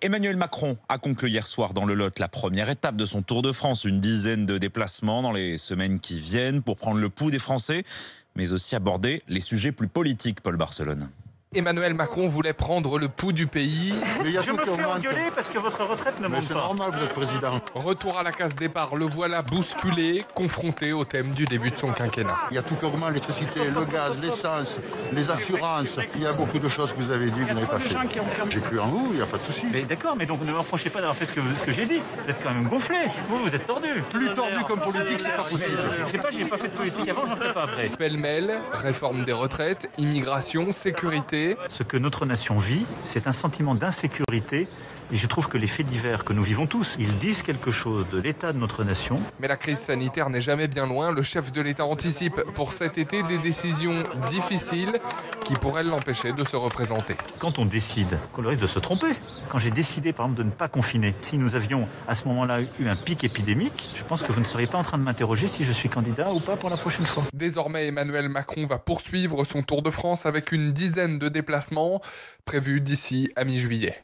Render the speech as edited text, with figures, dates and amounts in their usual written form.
Emmanuel Macron a conclu hier soir dans le Lot la première étape de son Tour de France. Une dizaine de déplacements dans les semaines qui viennent pour prendre le pouls des Français, mais aussi aborder les sujets plus politiques, Paul Barcelone. Emmanuel Macron voulait prendre le pouls du pays. Je me fais engueuler parce que votre retraite ne monte pas. C'est normal, vous êtes président. Retour à la case départ, le voilà bousculé, confronté au thème du début de son quinquennat. Il y a tout qui augmente, l'électricité, le gaz, l'essence, les assurances. Il y a beaucoup de choses que vous avez dit que vous n'avez pas fait. J'ai cru en vous, il n'y a pas de souci. Mais d'accord, mais donc ne me reprochez pas d'avoir fait ce que j'ai dit. Vous êtes quand même gonflé. Vous êtes tordu. Plus tordu comme politique, c'est pas possible. Je sais pas, j'ai pas fait de politique avant, j'en ferai pas après. Pêle-mêle, réforme des retraites, immigration, sécurité. Ce que notre nation vit, c'est un sentiment d'insécurité. Et je trouve que les faits divers que nous vivons tous, ils disent quelque chose de l'état de notre nation. Mais la crise sanitaire n'est jamais bien loin. Le chef de l'État anticipe pour cet été des décisions difficiles qui pourraient l'empêcher de se représenter. Quand on décide, on risque de se tromper. Quand j'ai décidé, par exemple, de ne pas confiner, si nous avions à ce moment-là eu un pic épidémique, je pense que vous ne seriez pas en train de m'interroger si je suis candidat ou pas pour la prochaine fois. Désormais, Emmanuel Macron va poursuivre son Tour de France avec une dizaine de déplacements prévus d'ici à mi-juillet.